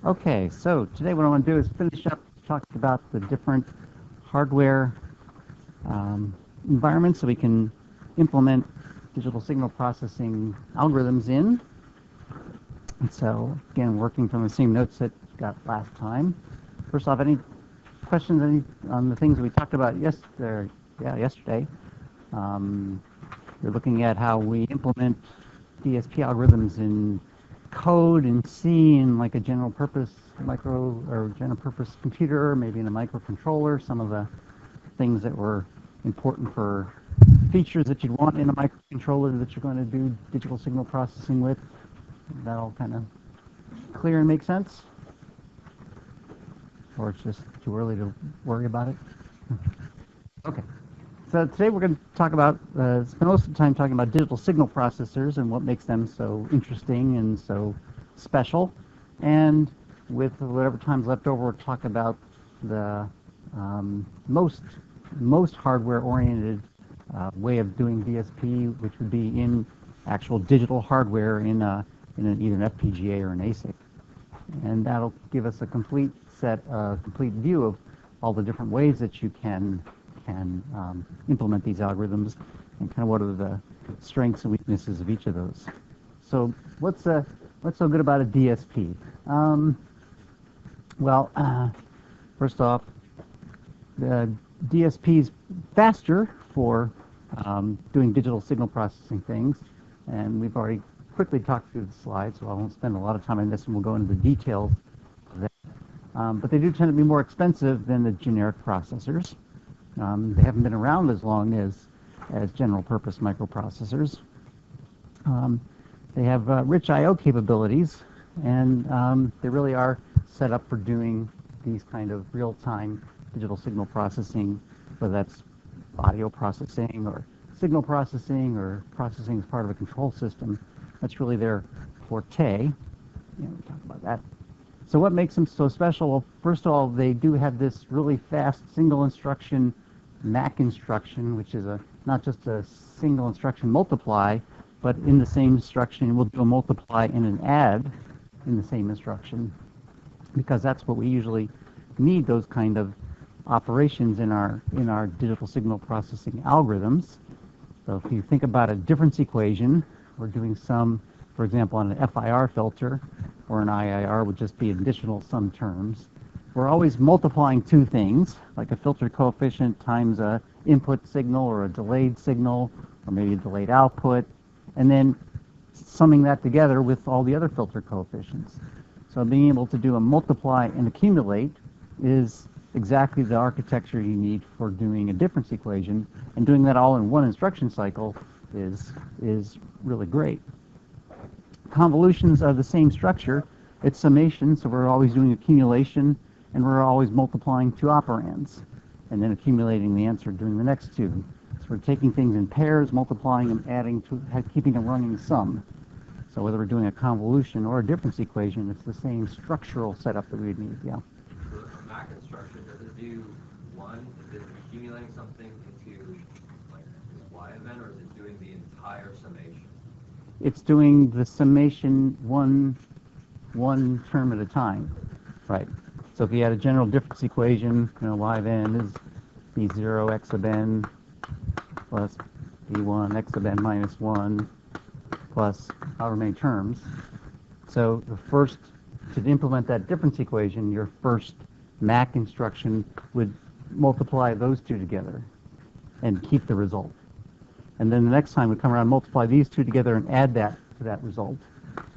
Okay, so today what I want to do is finish up talking about the different hardware environments so we can implement digital signal processing algorithms in. And so, again, working from the same notes that we got last time. First off, any questions on the things we talked about yesterday? We're looking at how we implement DSP algorithms in code in C in like a general purpose general purpose computer, maybe in a microcontroller, some of the things that were important for features that you'd want in a microcontroller that you're going to do digital signal processing with. That all kind of clear and make sense? Or it's just too early to worry about it? Okay. So today we're going to talk about, spend most of the time talking about digital signal processors and what makes them so interesting and so special. And with whatever time's left over, we'll talk about the most hardware-oriented way of doing DSP, which would be in actual digital hardware in either an FPGA or an ASIC. And that'll give us a complete view of all the different ways that you can implement these algorithms and kind of what are the strengths and weaknesses of each of those. So what's so good about a DSP? First off, the DSP is faster for doing digital signal processing things, and we've already quickly talked through the slides, so I won't spend a lot of time on this, and we'll go into the details of that. But they do tend to be more expensive than the generic processors. They haven't been around as long as general purpose microprocessors. They have rich I/O capabilities, and they really are set up for doing these kind of real-time digital signal processing, whether that's audio processing or signal processing or processing as part of a control system. That's really their forte. We'll talk about that. So what makes them so special? Well, first of all, they do have this really fast single instruction MAC instruction, which is not just a single instruction multiply, but in the same instruction we'll do a multiply and an add in the same instruction, because that's what we usually need, those kind of operations in our digital signal processing algorithms. So if you think about a difference equation, we're doing some, for example, on an FIR filter, or an IIR would just be additional sum terms. We're always multiplying two things, like a filter coefficient times a input signal or a delayed signal, or maybe a delayed output, and then summing that together with all the other filter coefficients. So being able to do a multiply and accumulate is exactly the architecture you need for doing a difference equation, and doing that all in one instruction cycle is really great. Convolutions are the same structure. It's summation, so we're always doing accumulation, and we're always multiplying two operands, and then accumulating the answer doing the next two. So we're taking things in pairs, multiplying them, adding to, keeping a running sum. So whether we're doing a convolution or a difference equation, it's the same structural setup that we would need. Yeah. So the MAC instruction, does it do one? Is it accumulating something into like this Y event, or is it doing the entire summation? It's doing the summation one term at a time, right? So if you had a general difference equation, y of n is b0 x of n plus b1 x of n minus 1 plus however many terms. So to implement that difference equation, your first MAC instruction would multiply those two together and keep the result. And then the next time we come around, multiply these two together and add that to that result,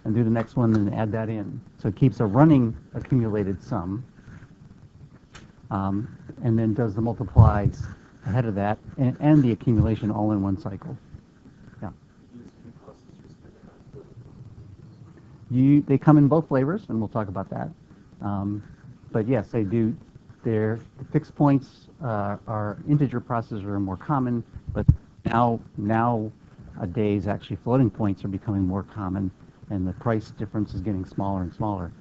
and do the next one and add that in. So it keeps a running accumulated sum, and then does the multiplies ahead of that and the accumulation all in one cycle. Yeah. They come in both flavors, and we'll talk about that. But yes, they do. The fixed points are integer processors are more common, but nowadays actually floating points are becoming more common, and the price difference is getting smaller and smaller.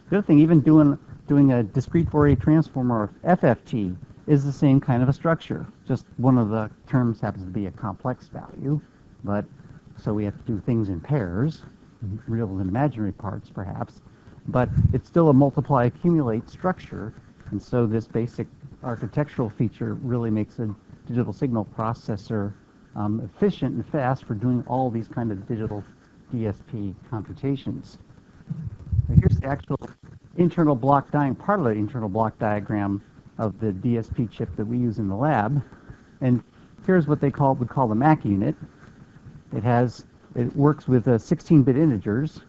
The other thing, even doing a discrete Fourier transform or FFT is the same kind of a structure. Just one of the terms happens to be a complex value, but so we have to do things in pairs, real and imaginary parts perhaps, but it's still a multiply accumulate structure, and so this basic architectural feature really makes a digital signal processor efficient and fast for doing all these kind of digital DSP computations. Now here's the actual internal block diagram, part of the internal block diagram of the DSP chip that we use in the lab. And here's what they would call the MAC unit. It works with 16-bit integers,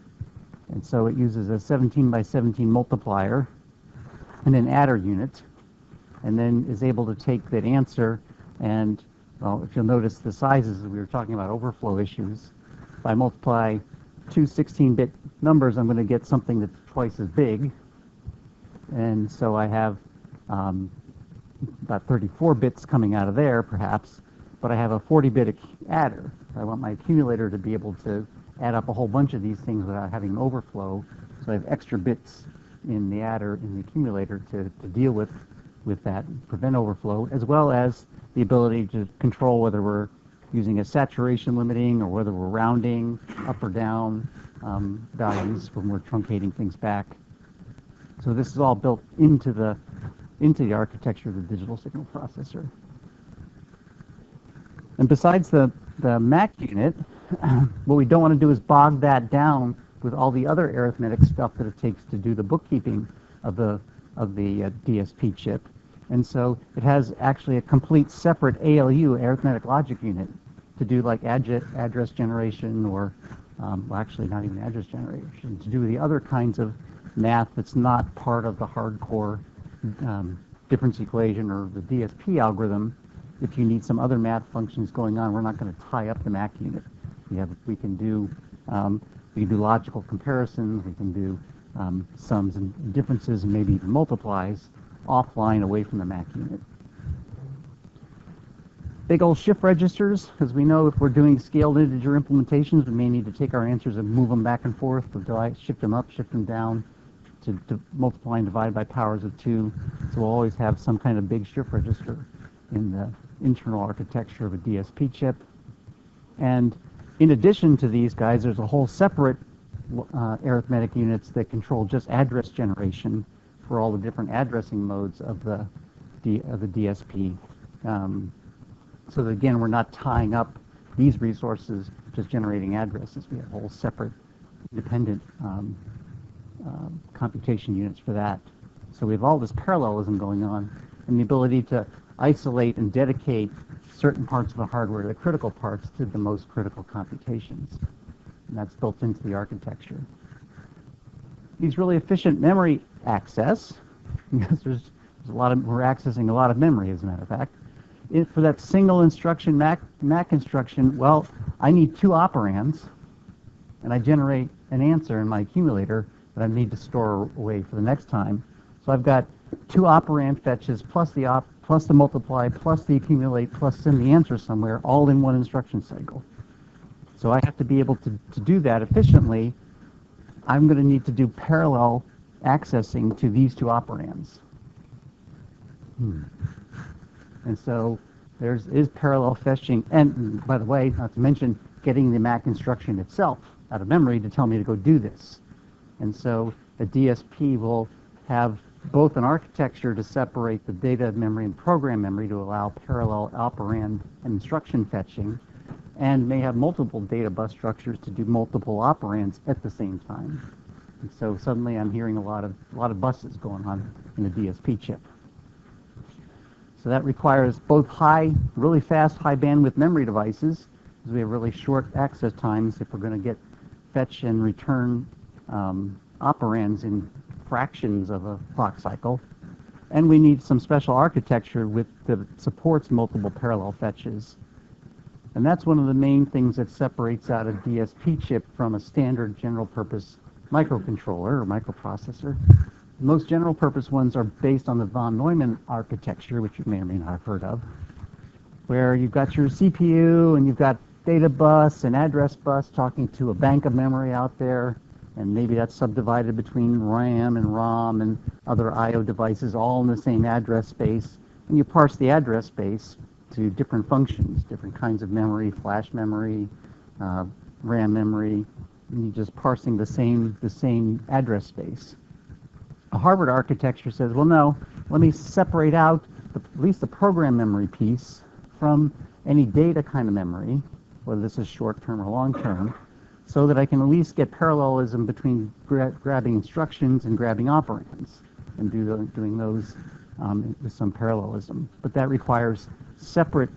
and so it uses a 17 by 17 multiplier and an adder unit, and then is able to take that answer and, well, if you'll notice the sizes, we were talking about overflow issues. If I multiply two 16-bit numbers, I'm going to get something that's twice as big, and so I have about 34 bits coming out of there, perhaps, but I have a 40-bit adder. I want my accumulator to be able to add up a whole bunch of these things without having an overflow, so I have extra bits in the adder in the accumulator to deal with that, prevent overflow, as well as the ability to control whether we're using a saturation limiting or whether we're rounding up or down values when we're truncating things back. So this is all built into the architecture of the digital signal processor. And besides the MAC unit, what we don't want to do is bog that down with all the other arithmetic stuff that it takes to do the bookkeeping of the DSP chip. And so it has actually a complete separate ALU, arithmetic logic unit, to do like address generation, or well, actually not even address generation, to do the other kinds of math that's not part of the hardcore difference equation or the DSP algorithm. If you need some other math functions going on, we're not going to tie up the MAC unit. We can do logical comparisons, we can do sums and differences, and maybe even multiplies offline away from the MAC unit. Big old shift registers, because we know if we're doing scaled integer implementations, we may need to take our answers and move them back and forth, shift them up, shift them down, to multiply and divide by powers of 2. So we'll always have some kind of big shift register in the internal architecture of a DSP chip. And in addition to these guys, there's a whole separate arithmetic units that control just address generation for all the different addressing modes of the DSP. So that, again, we're not tying up these resources just generating addresses. We have whole separate independent computation units for that. So we have all this parallelism going on, and the ability to isolate and dedicate certain parts of the hardware, the critical parts, to the most critical computations. And that's built into the architecture. These really efficient memory access, because we're accessing a lot of memory, as a matter of fact. For that single instruction MAC instruction, well, I need 2 operands, and I generate an answer in my accumulator that I need to store away for the next time. So I've got 2 operand fetches plus the multiply plus the accumulate plus send the answer somewhere, all in one instruction cycle. So I have to be able to do that efficiently. I'm going to need to do parallel accessing to these 2 operands. And so there is parallel fetching, and by the way, not to mention getting the MAC instruction itself out of memory to tell me to go do this. And so a DSP will have both an architecture to separate the data memory and program memory to allow parallel operand and instruction fetching, and may have multiple data bus structures to do multiple operands at the same time. And so suddenly I'm hearing a lot of buses going on in the DSP chip. So that requires both really fast, high bandwidth memory devices, because we have really short access times if we're going to get fetch and return operands in fractions of a clock cycle. And we need some special architecture that supports multiple parallel fetches. And that's one of the main things that separates out a DSP chip from a standard general purpose microcontroller or microprocessor. Most general purpose ones are based on the von Neumann architecture, which you may or may not have heard of, where you've got your CPU and you've got data bus and address bus talking to a bank of memory out there, and maybe that's subdivided between RAM and ROM and other I/O devices all in the same address space, and you parse the address space to different functions, different kinds of memory, flash memory, RAM memory, and you're just parsing the same address space. A Harvard architecture says, well, no, let me separate out at least the program memory piece from any data kind of memory, whether this is short-term or long-term, so that I can at least get parallelism between grabbing instructions and grabbing operands, and doing those with some parallelism. But that requires separate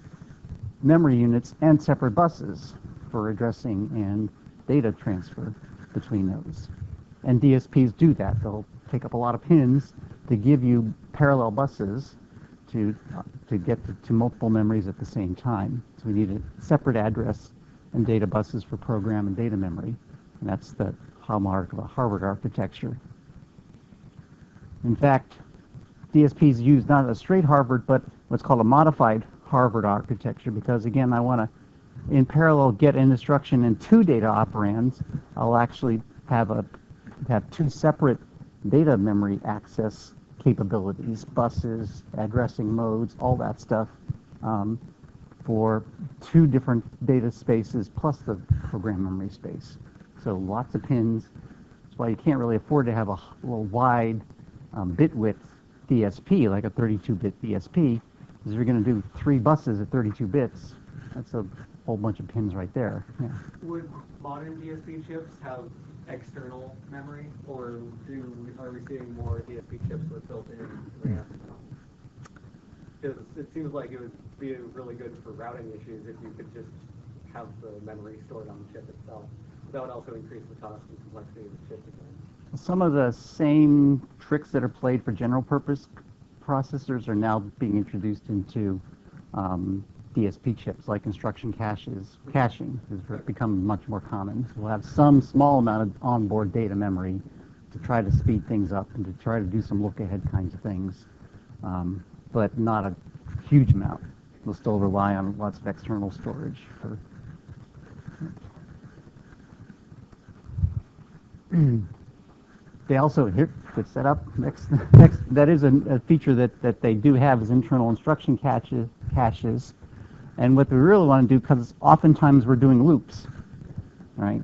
memory units and separate buses for addressing and data transfer between those. And DSPs do that. They'll take up a lot of pins to give you parallel buses to get to multiple memories at the same time. So we need a separate address and data buses for program and data memory. And that's the hallmark of a Harvard architecture. In fact, DSPs use not a straight Harvard, but what's called a modified Harvard architecture, because again, I want to, in parallel, get an instruction and two data operands. I'll actually have two separate data memory access capabilities, buses, addressing modes, all that stuff, for two different data spaces plus the program memory space. So lots of pins. That's why you can't really afford to have a little wide bit width DSP, like a 32-bit DSP, because if you're going to do 3 buses at 32 bits, that's a whole bunch of pins right there. Yeah. Would modern DSP chips have external memory, or are we seeing more DSP chips with built-in RAM? Because it seems like it would be really good for routing issues if you could just have the memory stored on the chip itself. That would also increase the cost and complexity of the chip again. Some of the same tricks that are played for general purpose processors are now being introduced into DSP chips, like instruction caching has become much more common. So we'll have some small amount of onboard data memory to try to speed things up and to try to do some look-ahead kinds of things, but not a huge amount. We'll still rely on lots of external storage for. They also, here, good setup, next, that is a feature that they do have is internal instruction caches. And what we really want to do, because oftentimes we're doing loops, right?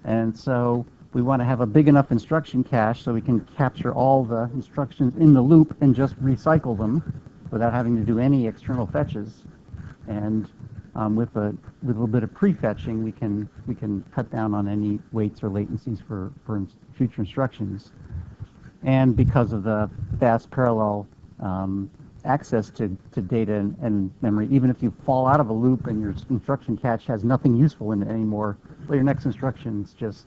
And so we want to have a big enough instruction cache so we can capture all the instructions in the loop and just recycle them without having to do any external fetches. And with a little bit of prefetching, we can cut down on any waits or latencies for future instructions. And because of the fast parallel access to data and memory, even if you fall out of a loop and your instruction cache has nothing useful in it anymore, well, your next instruction's just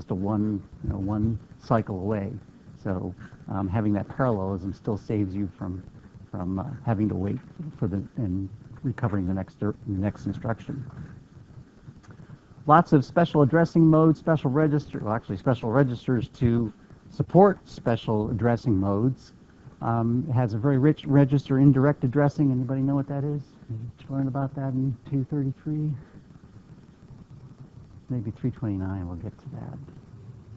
a one cycle away. So having that parallelism still saves you from having to wait and recovering the next instruction. Lots of special addressing modes, special registers to support special addressing modes. It has a very rich register indirect addressing. Anybody know what that is? Did you learn about that in 233? Maybe 329, we'll get to that.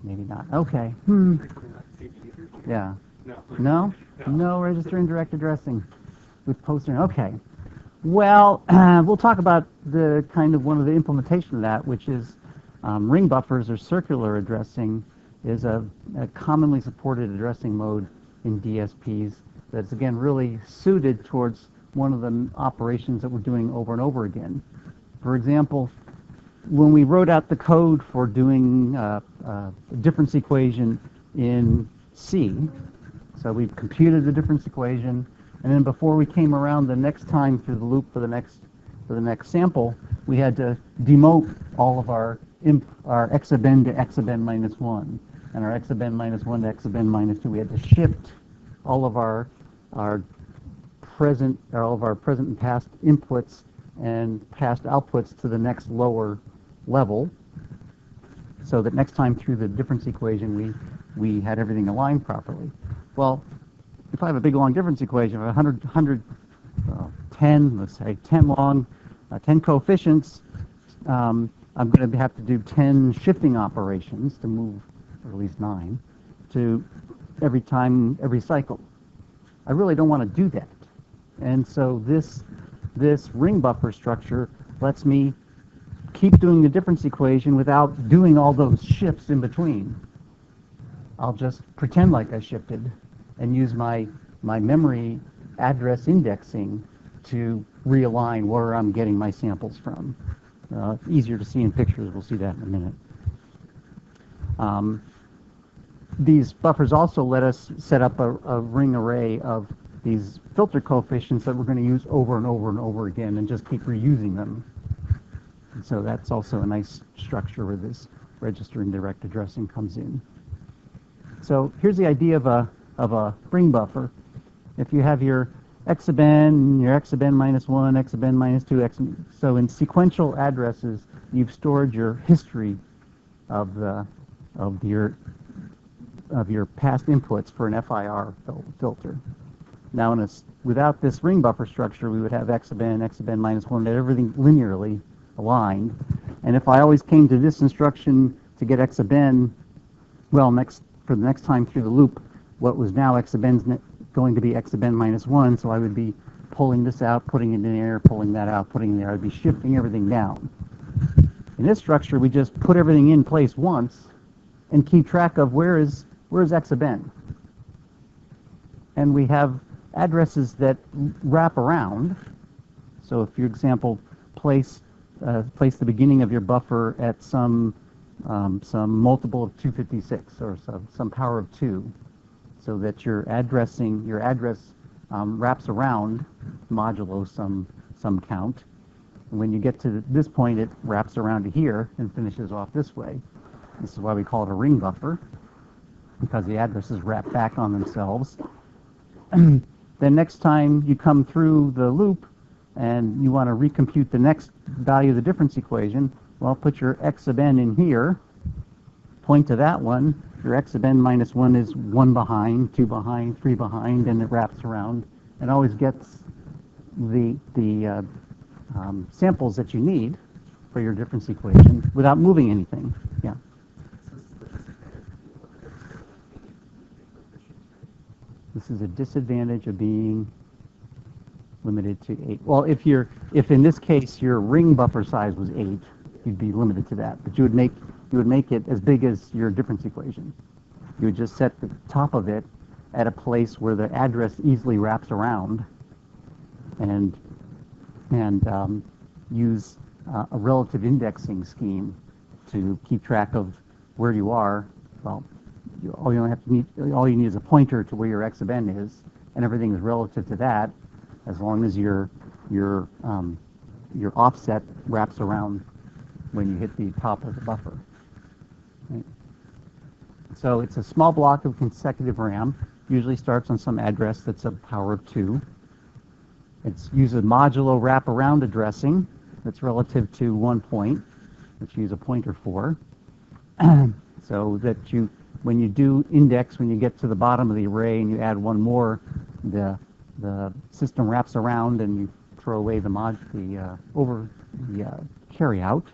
Maybe not. Okay. Yeah. No? No register indirect addressing with poster. Okay. Well, we'll talk about the one of the implementation of that, which is ring buffers or circular addressing is a commonly supported addressing mode in DSPs that's, again, really suited towards one of the operations that we're doing over and over again. For example, when we wrote out the code for doing a difference equation in C, so we computed the difference equation, and then before we came around the next time through the loop for the next sample, we had to demote all of our exaben to exaben minus 1, and our exaben minus 1 to exaben minus 2. We had to shift all of our present and past inputs and past outputs to the next lower level, so that next time through the difference equation we had everything aligned properly. Well, if I have a big long difference equation of 10, let's say 10 long, 10 coefficients, I'm going to have to do 10 shifting operations to move, or at least 9, to every cycle. I really don't want to do that. And so this ring buffer structure lets me keep doing the difference equation without doing all those shifts in between. I'll just pretend like I shifted and use my memory address indexing to realign where I'm getting my samples from. Easier to see in pictures. We'll see that in a minute. These buffers also let us set up a ring array of these filter coefficients that we're going to use over and over and over again and just keep reusing them. And so that's also a nice structure where this register and direct addressing comes in. So here's the idea of a ring buffer. If you have your exaben, your exaben -1, exaben -2, so in sequential addresses, you've stored your history of your past inputs for an FIR filter. Now, without this ring buffer structure, we would have exaben -1, everything linearly aligned. And if I always came to this instruction to get exaben, well, for the next time through the loop, what was now exaben's going to be exaben -1, so I would be pulling this out, putting it in there, pulling that out, putting it there. I'd be shifting everything down. In this structure, we just put everything in place once and keep track of where is exaben. And we have addresses that wrap around. So if, for example, place the beginning of your buffer at some multiple of 256 or some power of 2, so that your address wraps around modulo some count. And when you get to this point, it wraps around to here and finishes off this way. This is why we call it a ring buffer, because the addresses wrap back on themselves. Then next time you come through the loop and you want to recompute the next value of the difference equation, well, put your exaben in here, point to that one. Your exaben -1 is 1 behind, 2 behind, 3 behind, and it wraps around and always gets the samples that you need for your difference equation without moving anything. Yeah. This is a disadvantage of being limited to 8. Well, if in this case your ring buffer size was 8, you'd be limited to that. But you would make it as big as your difference equation. You would just set the top of it at a place where the address easily wraps around, and use a relative indexing scheme to keep track of where you are. Well, all you need is a pointer to where your exaben is, and everything is relative to that, as long as your offset wraps around when you hit the top of the buffer. Right? So it's a small block of consecutive RAM. Usually starts on some address that's a power of 2. It uses modulo wraparound addressing that's relative to 1 point, which you use a pointer for, so that when you do index, when you get to the bottom of the array and you add one more, the system wraps around and you throw away the carry out.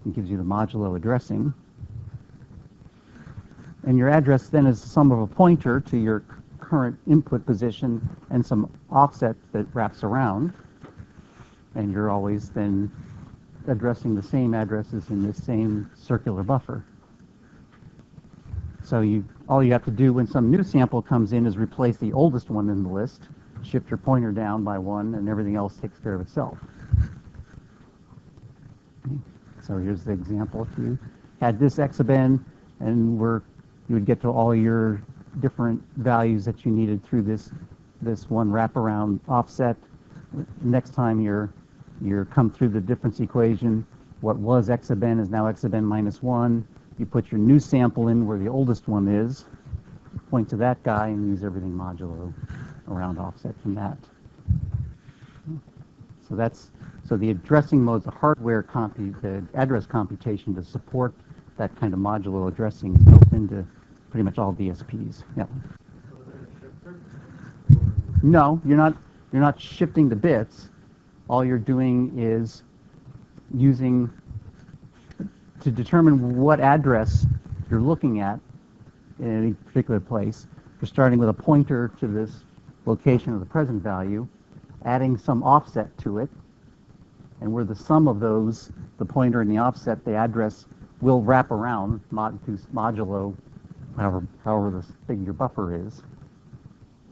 It gives you the modulo addressing. And your address then is the sum of a pointer to your current input position and some offset that wraps around. And you're always then addressing the same addresses in this same circular buffer. So all you have to do when some new sample comes in is replace the oldest one in the list, shift your pointer down by 1, and everything else takes care of itself. So here's the example. If you had this exaben, and you would get to all your different values that you needed through this one wraparound offset. Next time you're come through the difference equation, what was exaben is now exaben -1. You put your new sample in where the oldest one is, point to that guy, and use everything modulo around offset from that. So the addressing mode is the hardware the address computation to support that kind of modulo addressing built into pretty much all DSPs. Yeah. No, you're not shifting the bits. All you're doing is using to determine what address you're looking at in any particular place. You're starting with a pointer to this location of the present value, adding some offset to it, and where the sum of those, the pointer and the offset, the address, will wrap around modulo, however big your buffer is.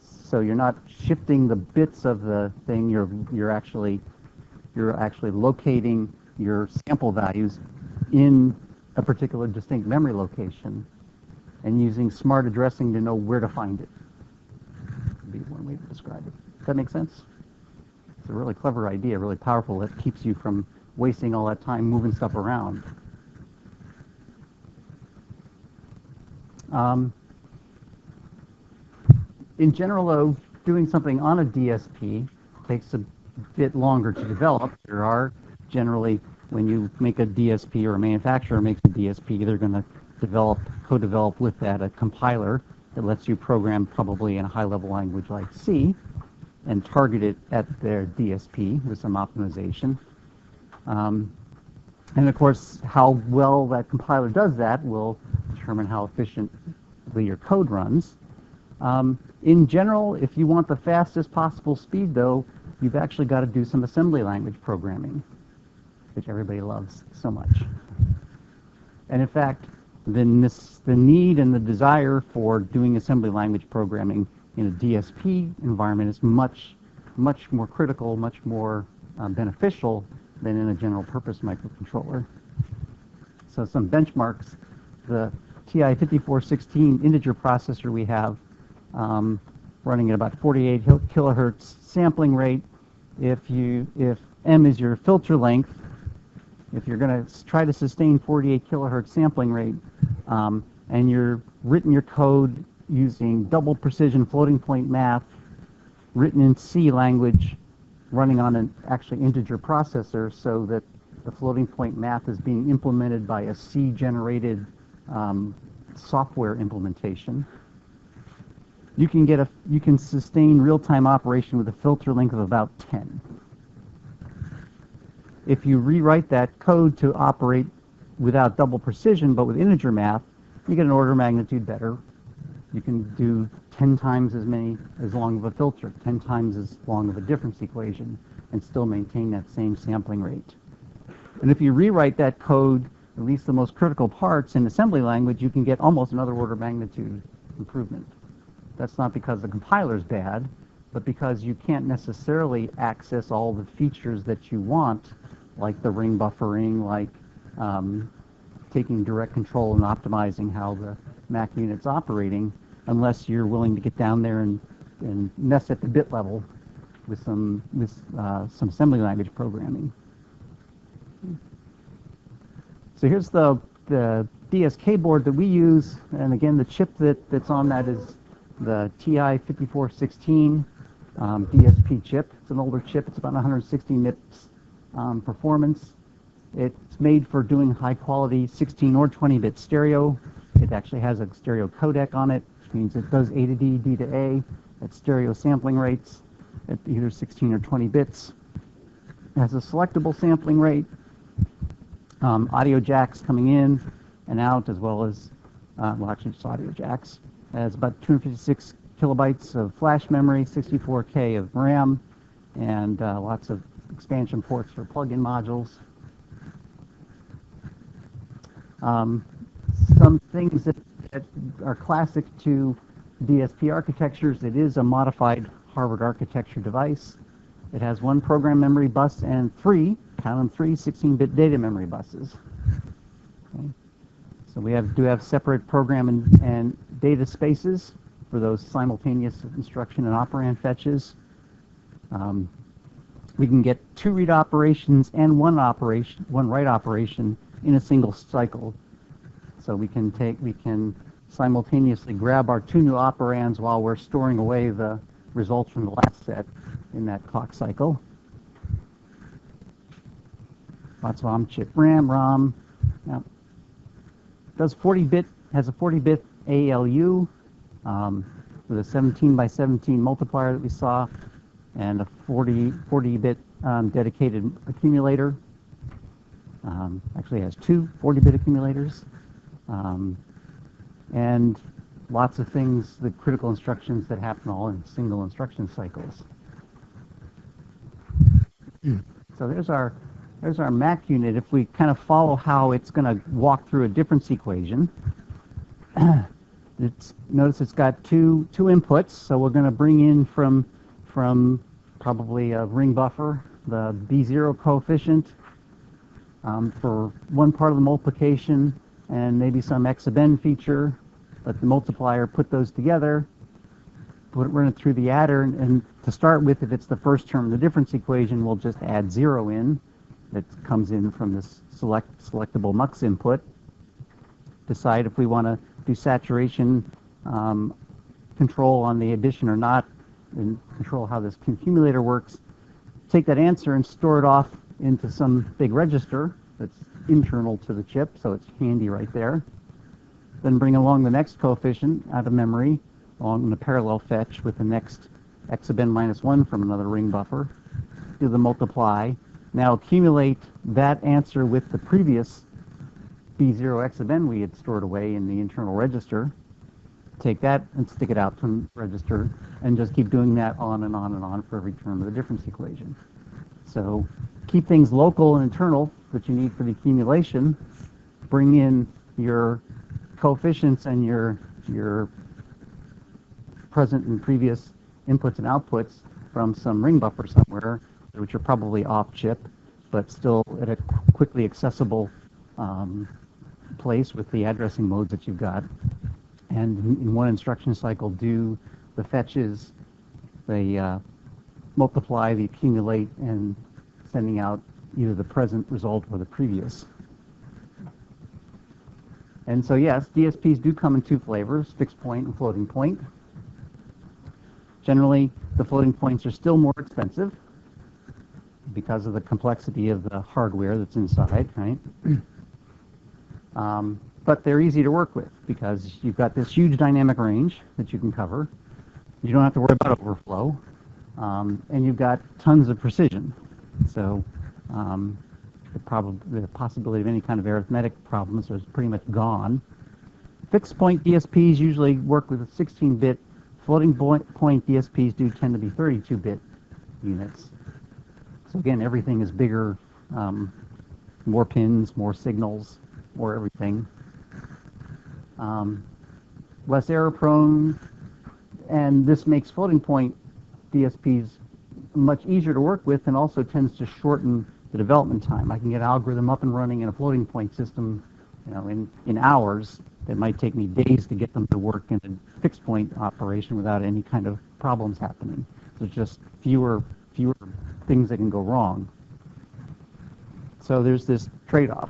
So you're not shifting the bits of the thing. You're actually locating your sample values in a particular distinct memory location, and using smart addressing to know where to find it. Would be one way to describe it. Does that make sense? It's a really clever idea, really powerful. It keeps you from wasting all that time moving stuff around. In general, though, doing something on a DSP takes a bit longer to develop. There are generally, when you make a DSP or a manufacturer makes a DSP, they're going to co-develop with that a compiler that lets you program probably in a high-level language like C and target it at their DSP with some optimization. And of course, how well that compiler does that will determine how efficiently your code runs. In general, if you want the fastest possible speed, though, you've actually got to do some assembly language programming, which everybody loves so much. And in fact, the need and the desire for doing assembly language programming in a DSP environment is much more critical, much more beneficial than in a general purpose microcontroller. So some benchmarks: the TI-5416 integer processor we have, running at about 48 kilohertz sampling rate. If M is your filter length, if you're going to try to sustain 48 kilohertz sampling rate, and you're written your code using double precision floating point math, written in C language, running on an actually integer processor, so that the floating point math is being implemented by a C-generated software implementation. You can sustain real-time operation with a filter length of about 10. If you rewrite that code to operate without double precision, but with integer math, you get an order of magnitude better. You can do 10 times as long of a filter, 10 times as long of a difference equation, and still maintain that same sampling rate. And if you rewrite that code, at least the most critical parts in assembly language, you can get almost another order of magnitude improvement. That's not because the compiler's bad, but because you can't necessarily access all the features that you want, like the ring buffering, like taking direct control and optimizing how the Mac unit's operating, unless you're willing to get down there and mess at the bit level with some assembly language programming. So here's the DSK board that we use, and again, the chip that's on that is the TI-5416 DSP chip. It's an older chip. It's about 160 MIPS performance. It's made for doing high-quality 16 or 20-bit stereo. It actually has a stereo codec on it, which means it does A to D, D to A at stereo sampling rates at either 16 or 20 bits. It has a selectable sampling rate, audio jacks coming in and out, as well as, well, actually just audio jacks. It has about 256 kilobytes of flash memory, 64K of RAM, and lots of expansion ports for plug-in modules. Some things that are classic to DSP architectures: it is a modified Harvard architecture device. It has one program memory bus and three, count them, three 16-bit data memory buses. Okay. So we do have separate program and data spaces for those simultaneous instruction and operand fetches. We can get two read operations and one write operation in a single cycle. So we can simultaneously grab our two new operands while we're storing away the results from the last set in that clock cycle. Lots of on-chip RAM, ROM. Yep. Has a 40-bit ALU with a 17 by 17 multiplier that we saw, and a 40-bit dedicated accumulator. Actually has two 40-bit accumulators. And lots of things, the critical instructions that happen all in single instruction cycles. So there's our there's our MAC unit. If we kind of follow how it's going to walk through a difference equation, notice it's got two inputs. So we're going to bring in from probably a ring buffer the B0 coefficient for one part of the multiplication and maybe some X sub n feature. Let the multiplier put those together, run it through the adder, and to start with, if it's the first term of the difference equation, we'll just add 0 in. That comes in from this selectable mux input. Decide if we want to do saturation control on the addition or not, and control how this accumulator works. Take that answer and store it off into some big register that's internal to the chip, so it's handy right there. Then bring along the next coefficient out of memory along the parallel fetch with the next X sub n minus 1 from another ring buffer. Do the multiply. Now accumulate that answer with the previous B0 X sub n we had stored away in the internal register. Take that and stick it out from the register, and just keep doing that on and on and on for every term of the difference equation. So keep things local and internal that you need for the accumulation. Bring in your coefficients and your present and previous inputs and outputs from some ring buffer somewhere, which are probably off chip, but still at a quickly accessible place with the addressing modes that you've got. And in one instruction cycle, do the fetches, the multiply, the accumulate, and sending out either the present result or the previous. And so yes, DSPs do come in two flavors, fixed point and floating point. Generally, the floating points are still more expensive because of the complexity of the hardware that's inside, right? But they're easy to work with because you've got this huge dynamic range that you can cover. You don't have to worry about overflow. And you've got tons of precision. So the possibility of any kind of arithmetic problems is pretty much gone. Fixed point DSPs usually work with a 16-bit. Floating point DSPs do tend to be 32-bit units. So again, everything is bigger, more pins, more signals, more everything. Less error prone, and this makes floating point DSPs much easier to work with and also tends to shorten the development time. I can get an algorithm up and running in a floating point system, in hours. It might take me days to get them to work in a fixed point operation without any kind of problems happening. There's just fewer things that can go wrong. So there's this trade-off.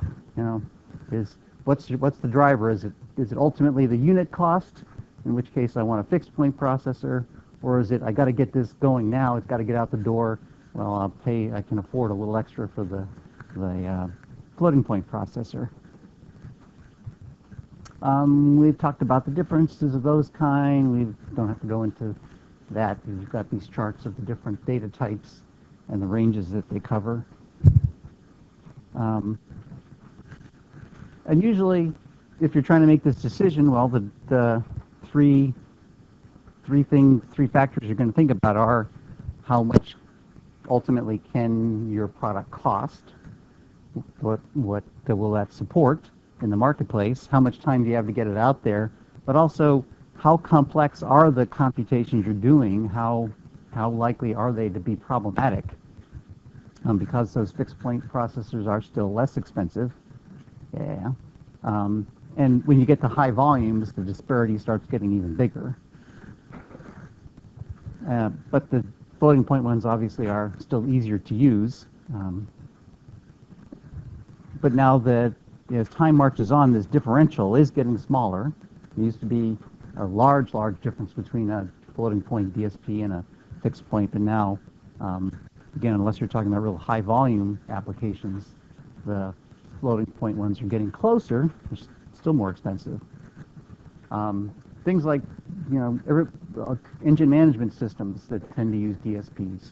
What's the driver? Is it ultimately the unit cost, in which case I want a fixed point processor, or is it I got to get this going now? It's got to get out the door. Well, I can afford a little extra for the floating point processor. We've talked about the differences of those kind. We don't have to go into that. We've got these charts of the different data types and the ranges that they cover. And usually, if you're trying to make this decision, well, the three factors you're going to think about are how much ultimately can your product cost, what will that support in the marketplace, how much time do you have to get it out there, but also how complex are the computations you're doing, how likely are they to be problematic, because those fixed point processors are still less expensive. Yeah. And when you get to high volumes, the disparity starts getting even bigger. But the floating point ones obviously are still easier to use. But now that as time marches on, this differential is getting smaller. It used to be a large difference between a floating point DSP and a fixed point, but now, again, unless you're talking about real high volume applications, the floating point ones are getting closer. They're still more expensive. Things like, engine management systems that tend to use DSPs.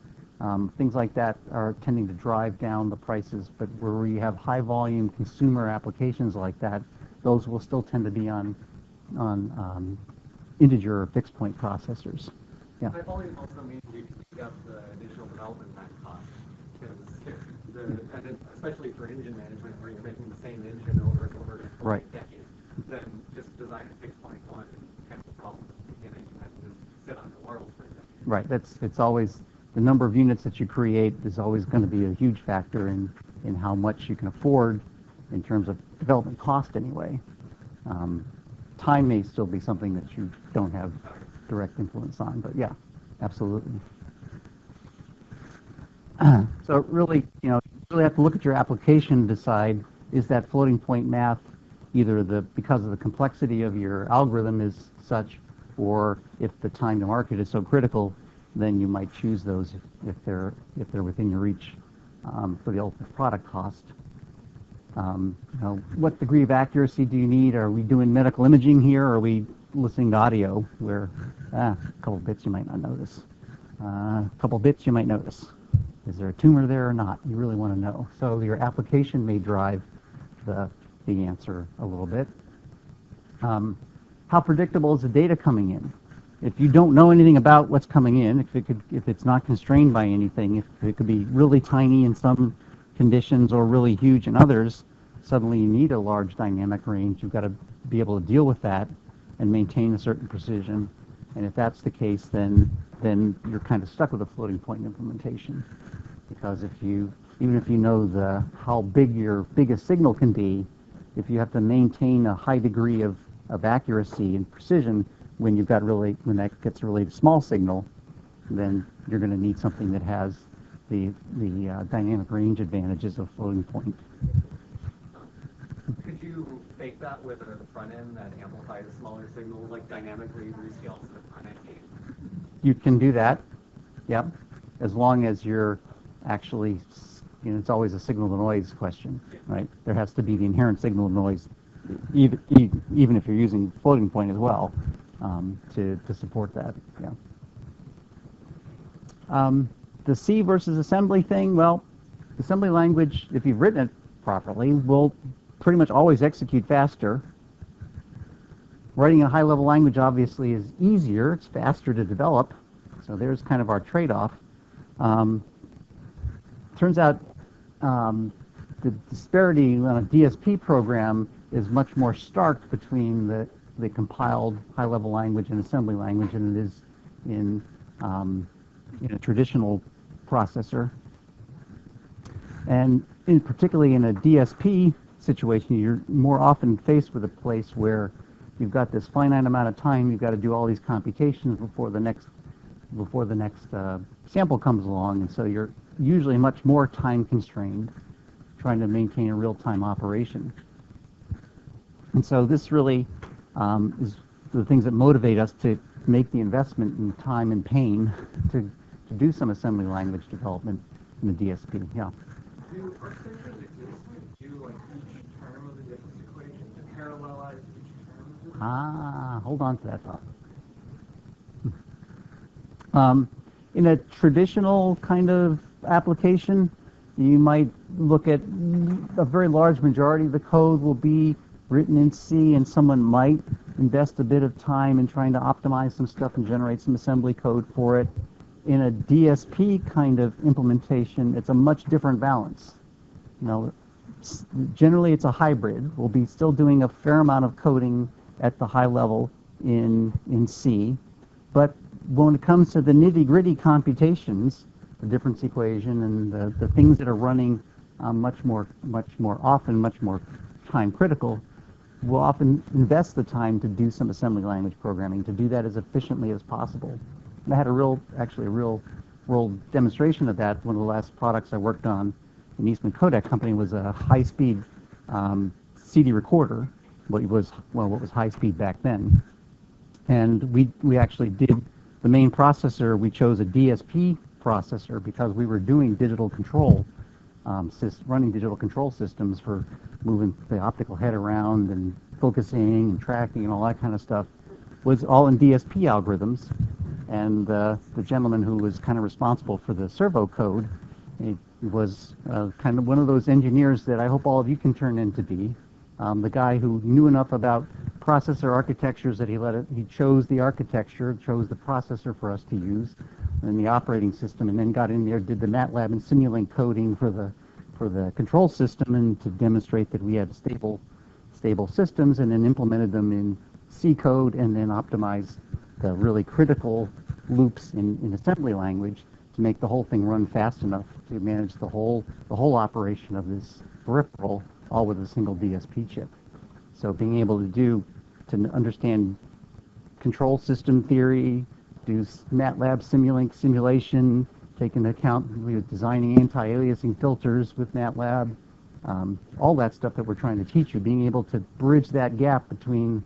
Things like that are tending to drive down the prices, but where we have high volume consumer applications like that, those will still tend to be on integer or fixed point processors. Yeah. High volume also means you got the additional development time cost, because and especially for engine management, where you're making the same engine over and over again for Right. decades, then just design a fixed point one and have the problem at the beginning. You have to just sit on the laurels for a decade. Right. It's always the number of units that you create is always going to be a huge factor in how much you can afford in terms of development cost anyway. Time may still be something that you don't have direct influence on, but yeah, absolutely. So really, you really have to look at your application and decide, is that floating point math either because of the complexity of your algorithm is such, or if the time to market is so critical, then you might choose those if they're within your reach for the ultimate product cost. What degree of accuracy do you need? Are we doing medical imaging here, or are we listening to audio where a couple bits you might not notice? A couple bits you might notice. Is there a tumor there or not? You really want to know. So your application may drive the answer a little bit. How predictable is the data coming in? If you don't know anything about what's coming in, if it's not constrained by anything, if it could be really tiny in some conditions or really huge in others, suddenly you need a large dynamic range. You've got to be able to deal with that and maintain a certain precision. And if that's the case, then you're kind of stuck with a floating point implementation, because even if you know how big your biggest signal can be, if you have to maintain a high degree of accuracy and precision when that gets a really small signal, then you're going to need something that has the dynamic range advantages of floating point. Could you fake that with a front end that amplifies smaller signals, like dynamically rescales the front end gain? You can do that, yep, as long as you're actually, it's always a signal to noise question, right? There has to be the inherent signal to noise, even if you're using floating point as well, to support that, yeah. The C versus assembly thing, well, assembly language, if you've written it properly, will pretty much always execute faster. Writing a high-level language obviously is easier. It's faster to develop. So there's kind of our trade-off. Turns out the disparity on a DSP program is much more stark between the compiled high-level language and assembly language than it is in a traditional processor. And particularly in a DSP situation, you're more often faced with a place where you've got this finite amount of time. You've got to do all these computations before the next sample comes along, and so you're usually much more time constrained, trying to maintain a real-time operation. And so this really is the things that motivate us to make the investment in time and pain to do some assembly language development in the DSP. Yeah. Do architectures exist to do like each term of the difference equation, to parallelize each term of it? Hold on to that thought. In a traditional kind of application, you might look at a very large majority of the code will be written in C, and someone might invest a bit of time in trying to optimize some stuff and generate some assembly code for it. In a DSP kind of implementation, it's a much different balance. Generally it's a hybrid. We'll be still doing a fair amount of coding at the high level in C, but when it comes to the nitty-gritty computations, the difference equation and the things that are running much more often, much more time critical, we'll often invest the time to do some assembly language programming to do that as efficiently as possible. And I had a real world demonstration of that. One of the last products I worked on in Eastman Kodak Company was a high-speed CD recorder. What was high-speed back then. And we actually did the main processor. We chose a DSP processor because we were doing digital control, running digital control systems for moving the optical head around and focusing and tracking and all that kind of stuff. Was all in DSP algorithms. And the gentleman who was kind of responsible for the servo code, he was kind of one of those engineers that I hope all of you can turn in to be. The guy who knew enough about processor architectures that he chose the architecture, chose the processor for us to use, and the operating system, and then got in there, did the MATLAB and Simulink coding for the for the control system and to demonstrate that we had stable systems, and then implemented them in C code and then optimized the really critical loops in assembly language to make the whole thing run fast enough to manage the whole operation of this peripheral, all with a single DSP chip. So being able to understand control system theory, do MATLAB Simulink simulation, take into account we were designing anti-aliasing filters with MATLAB, all that stuff that we're trying to teach you, being able to bridge that gap between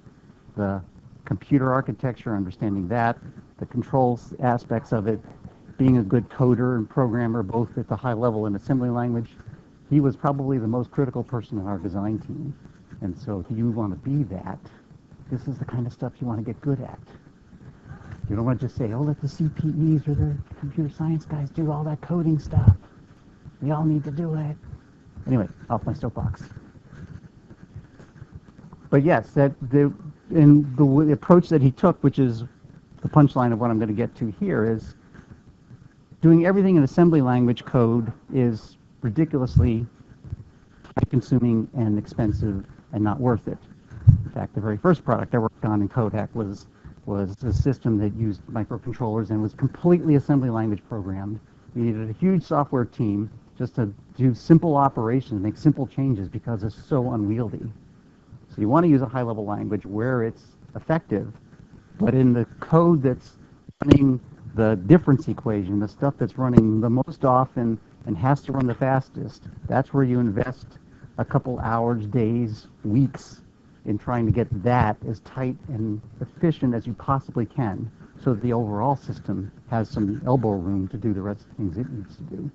the computer architecture, understanding that, the controls aspects of it, being a good coder and programmer both at the high level and assembly language. He was probably the most critical person in our design team. And so if you want to be that, this is the kind of stuff you want to get good at. You don't want to just say, oh, let the CPEs or the computer science guys do all that coding stuff. We all need to do it. Anyway, off my soapbox. But yes, the approach that he took, which is the punchline of what I'm going to get to here, is doing everything in assembly language code is ridiculously time-consuming and expensive and not worth it. In fact, the very first product I worked on in Kodak was a system that used microcontrollers and was completely assembly language programmed. We needed a huge software team just to do simple operations, make simple changes because it's so unwieldy. So you want to use a high-level language where it's effective, but in the code that's running the difference equation, the stuff that's running the most often and has to run the fastest, that's where you invest a couple hours, days, weeks in trying to get that as tight and efficient as you possibly can so that the overall system has some elbow room to do the rest of the things it needs to do.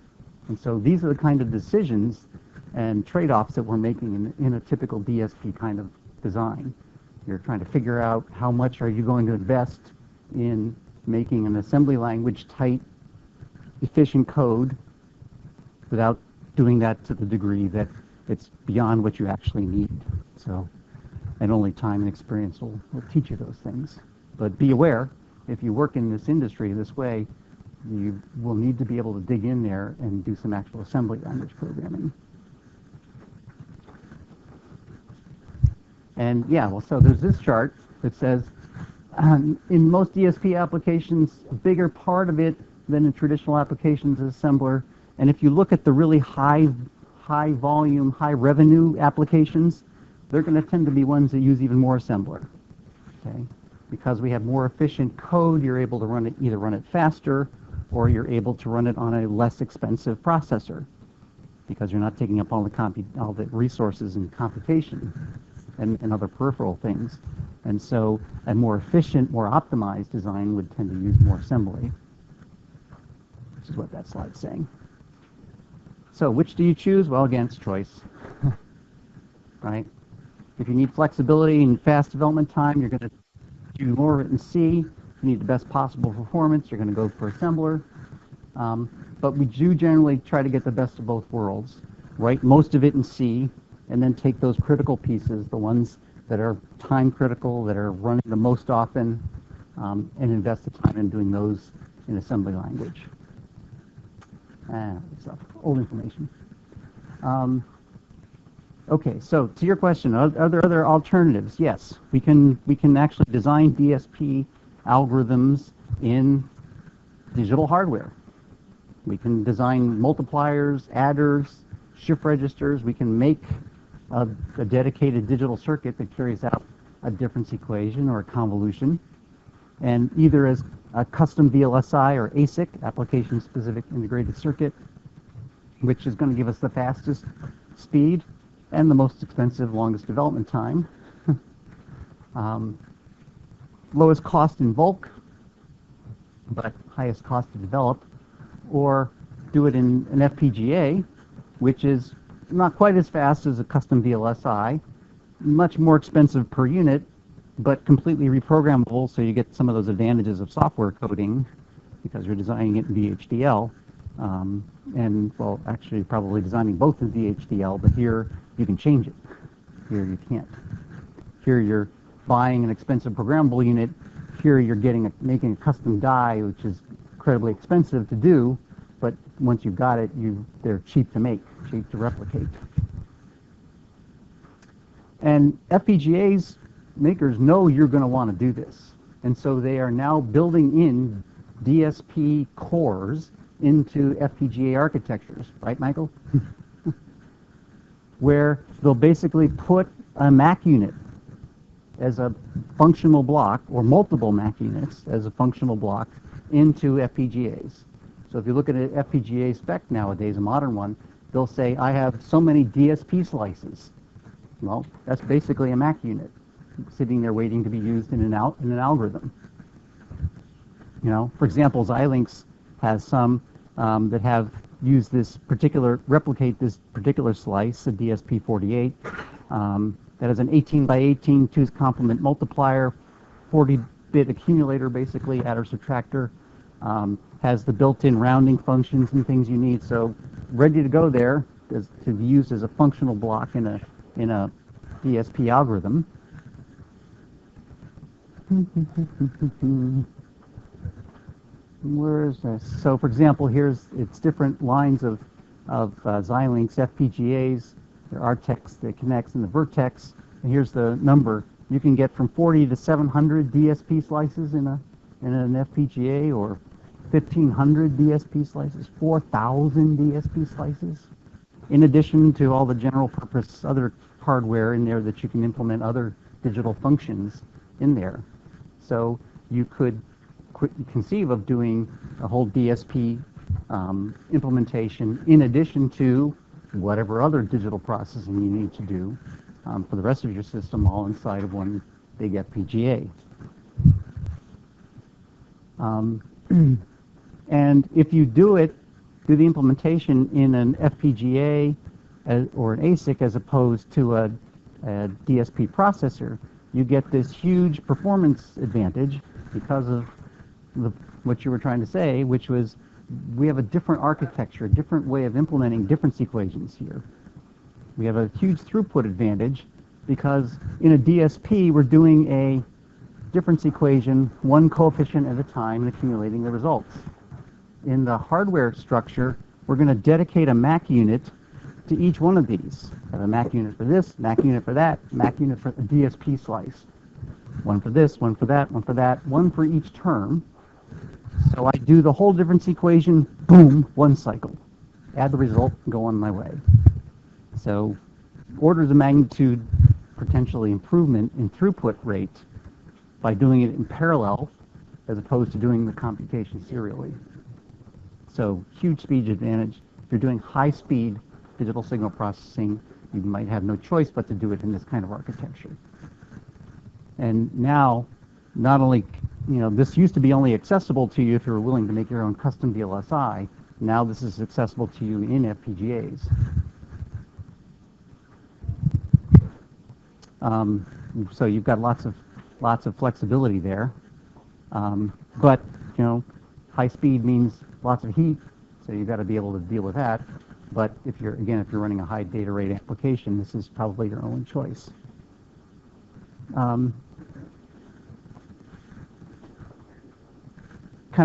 And so these are the kind of decisions and trade-offs that we're making in a typical DSP kind of design. You're trying to figure out how much are you going to invest in making an assembly language tight, efficient code without doing that to the degree that it's beyond what you actually need. So, and only time and experience will teach you those things. But be aware, if you work in this industry this way, you will need to be able to dig in there and do some actual assembly language programming. And yeah, well, so there's this chart that says in most DSP applications, a bigger part of it than in traditional applications is assembler. And if you look at the really high volume, high revenue applications, they're going to tend to be ones that use even more assembler. Okay? Because we have more efficient code, you're able to either run it faster or you're able to run it on a less expensive processor because you're not taking up all the resources and computation and other peripheral things. And so a more efficient, more optimized design would tend to use more assembly, which is what that slide's saying. So which do you choose? Well, again, it's choice, right? If you need flexibility and fast development time, you're going to do more of it in C. If you need the best possible performance, you're going to go for assembler. But we do generally try to get the best of both worlds, write most of it in C, and then take those critical pieces, the ones that are time critical, that are running the most often, and invest the time in doing those in assembly language. Stuff, old information. Okay, so to your question, are there other alternatives? Yes, we can actually design DSP algorithms in digital hardware. We can design multipliers, adders, shift registers. We can make a dedicated digital circuit that carries out a difference equation or a convolution, and either as a custom VLSI or ASIC, application-specific integrated circuit, which is going to give us the fastest speed and the most expensive, longest development time. Lowest cost in bulk, but highest cost to develop, or do it in an FPGA, which is not quite as fast as a custom VLSI, much more expensive per unit, but completely reprogrammable, so you get some of those advantages of software coding because you're designing it in VHDL. And, well, actually probably designing both in VHDL, but here you can change it. Here you can't. Here you're buying an expensive programmable unit. Here you're making a custom die, which is incredibly expensive to do, but once you've got it, they're cheap to make, sheet to replicate. And FPGAs makers know you're going to want to do this. And so they are now building in DSP cores into FPGA architectures, right, Michael? Where they'll basically put a MAC unit as a functional block, or multiple MAC units as a functional block, into FPGAs. So if you look at an FPGA spec nowadays, a modern one, they'll say, I have so many DSP slices. Well, that's basically a MAC unit sitting there waiting to be used in an algorithm. You know, for example, Xilinx has some that have used this particular, replicate this particular slice, a DSP48, that has an 18 by 18 two's complement multiplier, 40-bit accumulator, basically, adder subtractor, has the built-in rounding functions and things you need, so ready to go there to be used as a functional block in a DSP algorithm. Where is this? So, for example, it's different lines of Xilinx FPGAs. There are text, the connects, and the vertex. And here's the number. You can get from 40 to 700 DSP slices in an FPGA, or 1,500 DSP slices, 4,000 DSP slices, in addition to all the general purpose other hardware in there that you can implement other digital functions in there. So you could conceive of doing a whole DSP implementation in addition to whatever other digital processing you need to do for the rest of your system, all inside of one big FPGA. And if you do the implementation in an FPGA or an ASIC as opposed to a DSP processor, you get this huge performance advantage because of what you were trying to say, which was we have a different architecture, a different way of implementing difference equations here. We have a huge throughput advantage because in a DSP we're doing a difference equation one coefficient at a time and accumulating the results. In the hardware structure, we're going to dedicate a MAC unit to each one of these. Have a MAC unit for this, MAC unit for that, MAC unit for a DSP slice. One for this, one for that, one for that, one for each term. So I do the whole difference equation, boom, one cycle. Add the result and go on my way. So orders of magnitude potentially improvement in throughput rate by doing it in parallel as opposed to doing the computation serially. So huge speed advantage. If you're doing high-speed digital signal processing, you might have no choice but to do it in this kind of architecture. And now, not only, this used to be only accessible to you if you were willing to make your own custom VLSI. Now this is accessible to you in FPGAs. So you've got lots of flexibility there. But high speed means lots of heat, so you've got to be able to deal with that. But if you're running a high data rate application, this is probably your only choice. Kind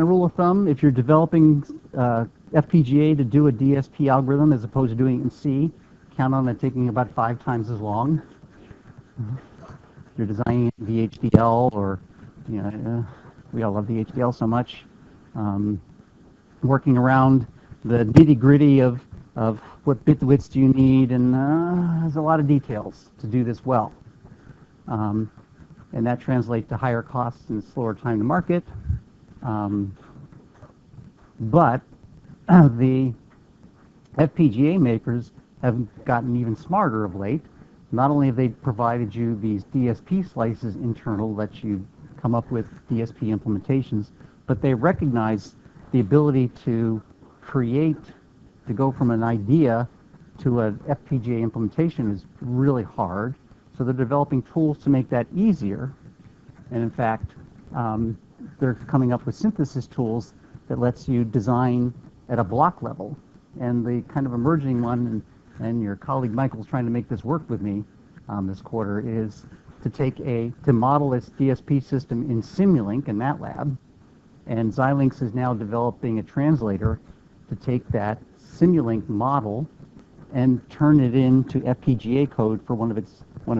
of rule of thumb, if you're developing FPGA to do a DSP algorithm as opposed to doing it in C, count on it taking about 5 times as long. If you're designing VHDL, or we all love VHDL so much, working around the nitty-gritty of what bit widths do you need, and there's a lot of details to do this well. And that translates to higher costs and slower time to market. But the FPGA makers have gotten even smarter of late. Not only have they provided you these DSP slices internal that you come up with DSP implementations, but they recognize the ability to go from an idea to an FPGA implementation is really hard. So they're developing tools to make that easier. And in fact, they're coming up with synthesis tools that lets you design at a block level. And the kind of emerging one, and your colleague Michael's trying to make this work with me this quarter, is to model this DSP system in Simulink in MATLAB. And Xilinx is now developing a translator to take that Simulink model and turn it into FPGA code for one of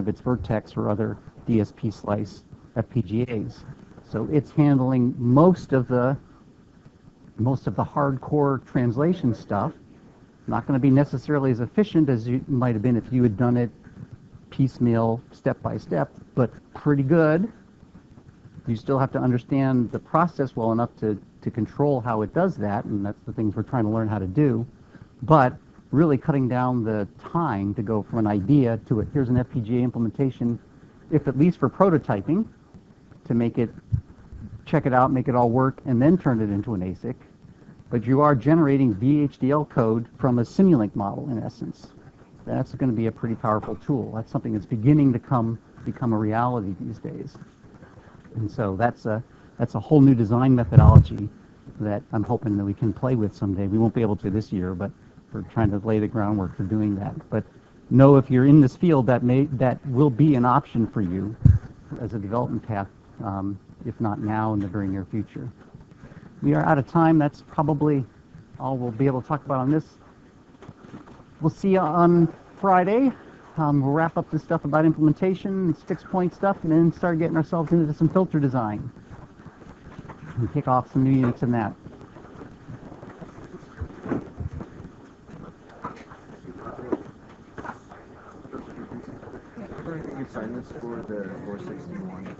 its Vertex or other DSP slice FPGAs. So it's handling most of the hardcore translation stuff. Not going to be necessarily as efficient as you might have been if you had done it piecemeal, step by step, but pretty good. You still have to understand the process well enough to control how it does that, and that's the things we're trying to learn how to do. But really cutting down the time to go from an idea to here's an FPGA implementation, if at least for prototyping, to make it, check it out, make it all work, and then turn it into an ASIC. But you are generating VHDL code from a Simulink model, in essence. That's going to be a pretty powerful tool. That's something that's beginning to become a reality these days. And so that's a whole new design methodology that I'm hoping that we can play with someday. We won't be able to this year, but we're trying to lay the groundwork for doing that. But know if you're in this field, that will be an option for you as a development path, if not now, in the very near future. We are out of time. That's probably all we'll be able to talk about on this. We'll see you on Friday. We'll wrap up the stuff about implementation, fixed point stuff, and then start getting ourselves into some filter design. And kick off some new units in that. You signed this for the 461.